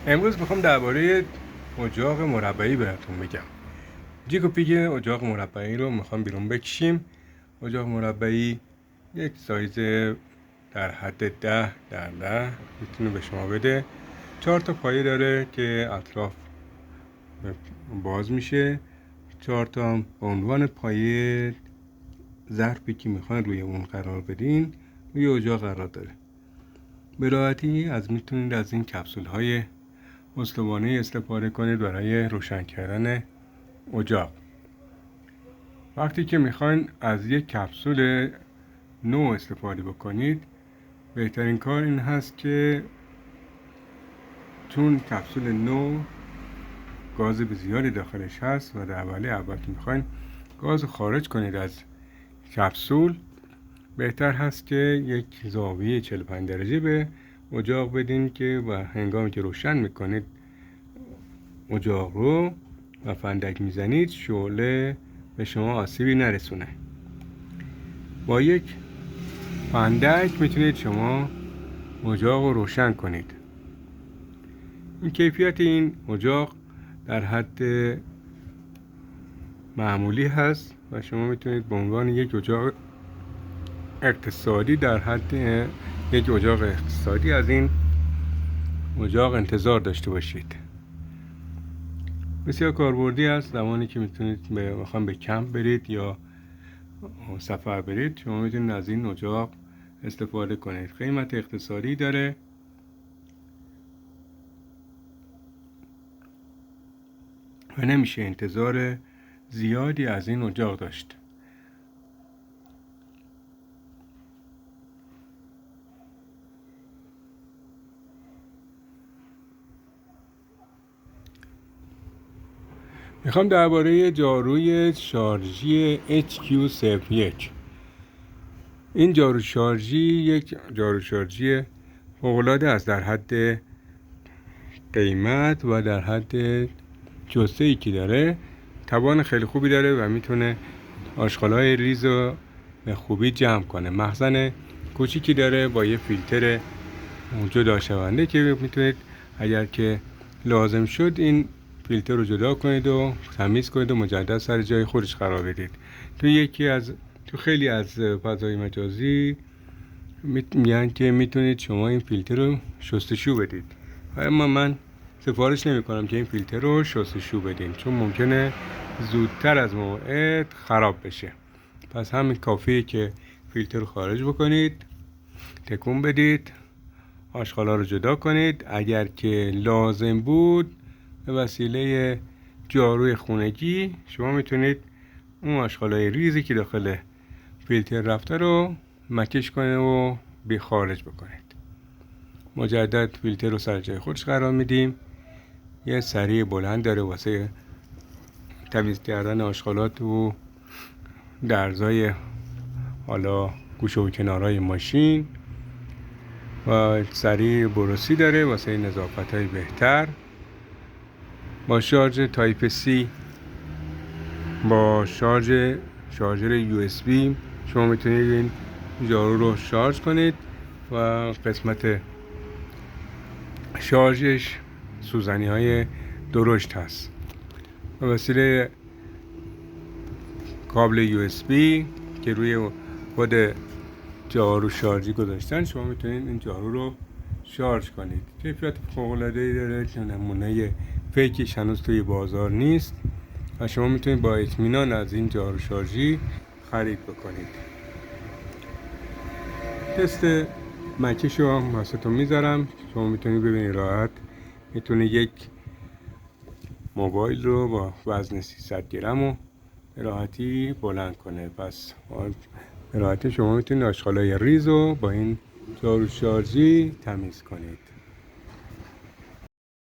امروز میخوام درباره اجاق مربعی براتون بگم. جیک و پیک اجاق مربعی رو میخوام بیرون بکشیم. اجاق مربعی یک سایز در حد 10x10 میتونه به شما بده. 4 تا پایه داره که اطراف باز میشه. 4 تا به عنوان پایه ظرفی که میخواین روی اون قرار بدین روی اجاق قرار داره. به راحتی میتونید از این کپسول های استوانه استفاده کنید برای روشن کردن اجاق. وقتی که میخواین از یک کپسول نو استفاده بکنید، بهترین کار این هست که چون کپسول نو گاز بسیاری داخلش هست و در اول که میخواین گاز خارج کنید از کپسول، بهتر هست که یک زاویه 45 درجه به اجاق بدین که و هنگامی که روشن میکنید اجاق رو و فندک میزنید شعله به شما آسیبی نرسونه. با یک فندک میتونید شما اجاق رو روشن کنید. این کیفیت این اجاق در حد معمولی هست و شما میتونید به عنوان یک اجاق اقتصادی در حد یک اجاق اقتصادی از این اجاق انتظار داشته باشید. بسیار کاربردی است. زمانی که میتونید بخوام به کمپ برید یا سفر برید، شما میتونید از این اجاق استفاده کنید. قیمت اقتصادی داره و نمیشه انتظار زیادی از این اجاق داشت. میخوام درباره جاروی شارژی HQ01. این جارو شارژی یک جارو شارژی فوق‌العاده است در حد قیمت و در حد جثه‌ای که داره. توان خیلی خوبی داره و میتونه آشغال‌های ریز رو به خوبی جمع کنه. مخزن کوچیکی داره با یه فیلتر جدا شونده که میتونید اگر که لازم شد این فیلتر رو جدا کنید و تمیز کنید و مجدد سر جای خودش قرار بدید. تو خیلی از فضای مجازی میگن که میتونید شما این فیلتر رو شستشو بدید، اما من سفارش نمی کنم که این فیلتر رو شستشو بدین، چون ممکنه زودتر از موعد خراب بشه. پس همین کافیه که فیلتر رو خارج بکنید، تکون بدید، آشغالا رو جدا کنید. اگر که لازم بود به وسیله جاروی خونگی شما میتونید اون آشغالای ریزی که داخل فیلتر رفته رو مکش کنید و بی خارج بکنید. مجدد فیلتر رو سر جای خودش قرار میدیم. یه سری بلند داره واسه تمیز کردن آشغالات و درزای حالا گوشه و کنارهای ماشین و سری بروسی داره واسه نظافت های بهتر. با شارژ تایپ C با شارژر USB شما میتونید این جارو رو شارژ کنید و قسمت شارژش سوزنی های درشت هست. به وسیله کابل USB که روی خود جارو شارژی گذاشتن شما میتونید این جارو رو شارژ کنید. کیفیت فوق‌العاده‌ای داره که نمونه فیکش هنوز توی بازار نیست و شما میتونید با اطمینان از این جارو شارژی خرید بکنید. تست مکش رو هم واسهتون میذارم. شما میتونید ببینید راحت میتونه یک موبایل رو با وزن 300 گرم رو به راحتی بلند کنه. پس به راحتی شما میتونید آشغالای ریز رو با این جارو شارژی تمیز کنید.